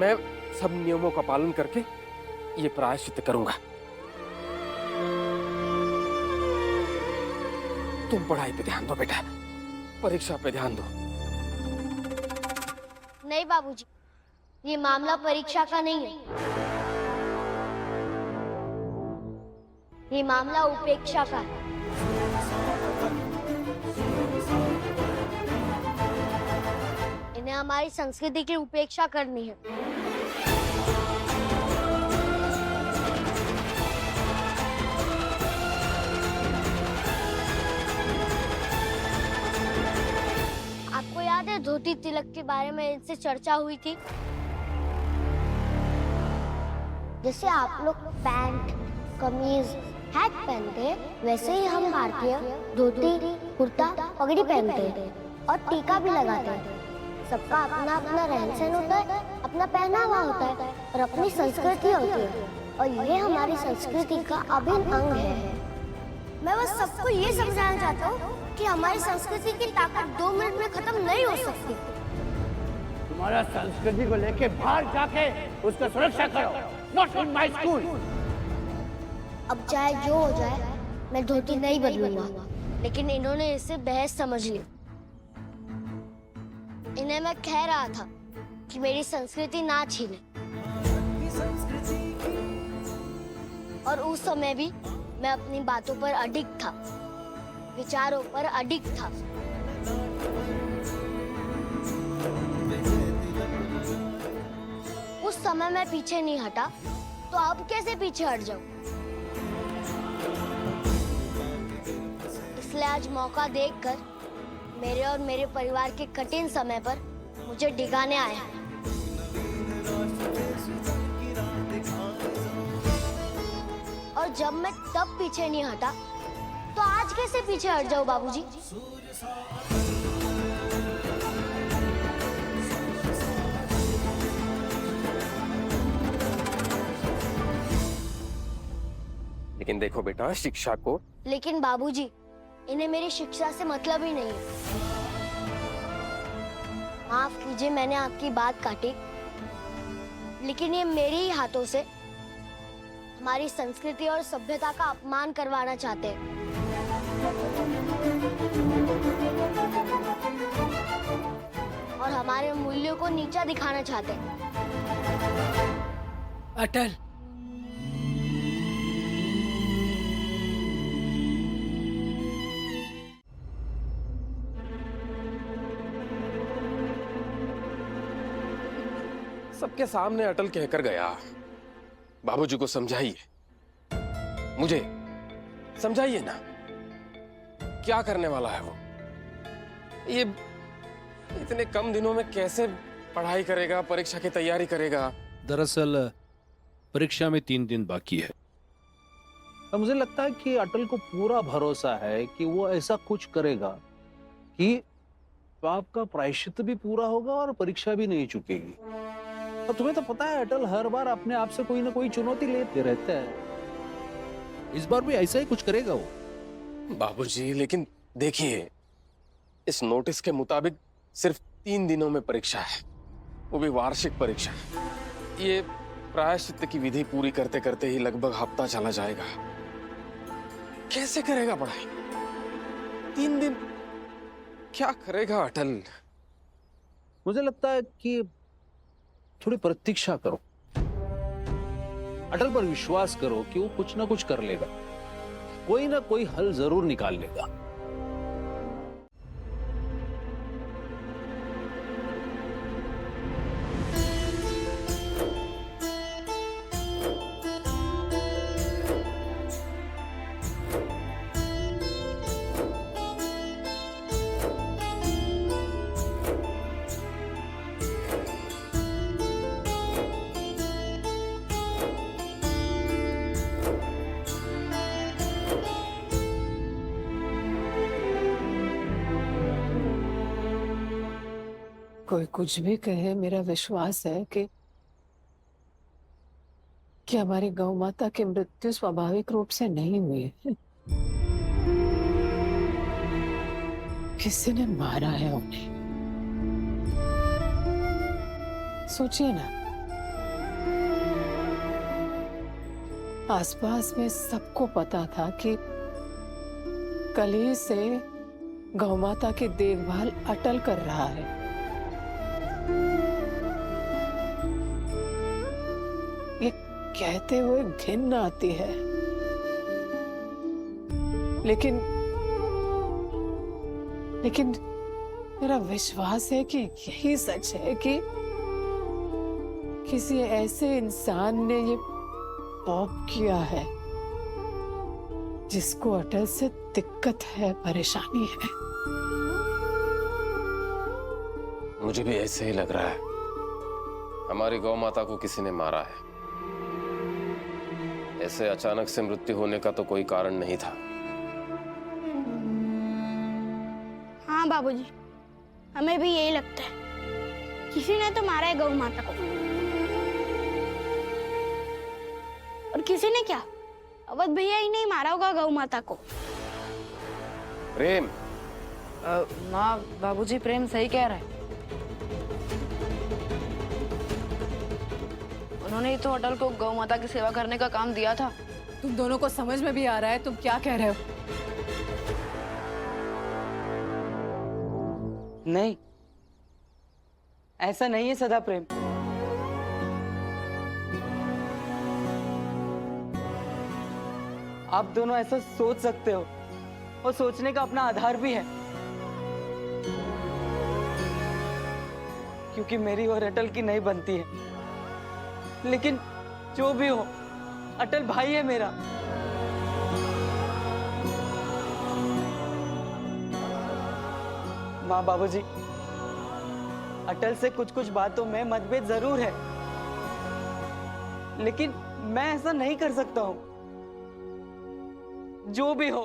मैं सब नियमों का पालन करके ये प्रायश्चित करूंगा। तुम पढ़ाई पे ध्यान दो बेटा, परीक्षा पे ध्यान दो। नहीं बाबूजी, ये मामला परीक्षा का नहीं है, ये मामला उपेक्षा का है। इन्हें हमारी संस्कृति की उपेक्षा करनी है। आपको याद है धोती तिलक के बारे में इनसे चर्चा हुई थी? जैसे आप लोग पैंट, कमीज, हैट पहनते हैं, वैसे ही हम भारतीय धोती, कुर्ता, पगड़ी पहनते हैं और टीका भी लगाते हैं। सबका अपना अपना रहन सहन होता है, अपना पहनावा होता है और अपनी संस्कृति होती है, और ये हमारी संस्कृति का अभिन्न अंग है। मैं बस सबको ये समझाना चाहता हूँ कि हमारी संस्कृति की ताकत 2 मिनट में खत्म नहीं हो सकती। तुम्हारा संस्कृति को लेके बाहर जाके उसका सुरक्षा करो, नॉट इन माय स्कूल। अब चाहे जो हो जाए, मैं धोती नहीं बदलूंगा, लेकिन इन्होंने इसे बहस समझ ली। इन्हें मैं कह रहा था कि मेरी संस्कृति ना छीने, और उस समय भी मैं अपनी बातों पर अडिग था, विचारों पर अडिग था। उस समय मैं पीछे नहीं हटा, तो अब कैसे पीछे हट जाऊं? इसलिए आज मौका देखकर मेरे और मेरे परिवार के कठिन समय पर मुझे डिगाने आया है। और जब मैं तब पीछे नहीं हटा, तो आज कैसे पीछे हट जाऊं बाबूजी? लेकिन देखो बेटा, शिक्षा को। लेकिन बाबूजी, इन्हें मेरी शिक्षा से मतलब ही नहीं है। माफ कीजिए, मैंने आपकी बात काटी, लेकिन ये मेरे ही हाथों से हमारी संस्कृति और सभ्यता का अपमान करवाना चाहते हैं। और हमारे मूल्यों को नीचा दिखाना चाहते हैं। अटल, सबके सामने अटल कहकर गया। बाबूजी को समझाइए, मुझे समझाइए ना, क्या करने वाला है वो? ये इतने कम दिनों में कैसे पढ़ाई करेगा, परीक्षा की तैयारी करेगा? दरअसल परीक्षा में 3 दिन बाकी है। और मुझे लगता है कि अटल को पूरा भरोसा है कि वो ऐसा कुछ करेगा कि पाप का प्रायश्चित भी पूरा होगा और परीक्षा भी नहीं चुकेगी। और तुम्हें तो पता है अटल हर बार अपने आप से कोई ना कोई चुनौती लेते रहता है। इस बार भी ऐसा ही कुछ करेगा वो। बाबूजी, लेकिन देखिए, इस नोटिस के मुताबिक सिर्फ 3 दिनों में परीक्षा है, वो भी वार्षिक परीक्षा। ये प्रायश्चित की विधि पूरी करते करते ही लगभग हफ्ता चला जाएगा। कैसे करेगा पढ़ाई? 3 दिन क्या करेगा अटल? मुझे लगता है कि थोड़ी प्रतीक्षा करो, अटल पर विश्वास करो कि वो कुछ ना कुछ कर लेगा, कोई ना कोई हल जरूर निकाल लेगा। कोई कुछ भी कहे, मेरा विश्वास है कि हमारी गौ माता की मृत्यु स्वाभाविक रूप से नहीं हुई है। किसी ने मारा है उन्हें। सोचिए ना, आसपास में सबको पता था कि कल ही से गौ माता की देखभाल अटल कर रहा है। ये कहते हुए घिन आती है, लेकिन मेरा विश्वास है कि यही सच है कि किसी ऐसे इंसान ने ये पाप किया है जिसको अटल से दिक्कत है, परेशानी है। मुझे भी ऐसे ही लग रहा है। हमारी गौ माता को किसी ने मारा है। ऐसे अचानक से मृत्यु होने का तो कोई कारण नहीं था। हाँ बाबूजी, हमें भी यही लगता है। किसी ने तो मारा है गौ माता को। और किसी ने क्या, अवध भैया ही नहीं मारा होगा गौ माता को। प्रेम, माँ बाबूजी प्रेम सही कह रहा है। उन्होंने ही तो अटल को गौ माता की सेवा करने का काम दिया था। तुम दोनों को समझ में भी आ रहा है तुम क्या कह रहे हो? नहीं, ऐसा नहीं है सदा प्रेम। आप दोनों ऐसा सोच सकते हो और सोचने का अपना आधार भी है, क्योंकि मेरी और अटल की नहीं बनती है। लेकिन जो भी हो, अटल भाई है मेरा। माँ बाबूजी, अटल से कुछ कुछ बातों में मतभेद जरूर है, लेकिन मैं ऐसा नहीं कर सकता हूं। जो भी हो,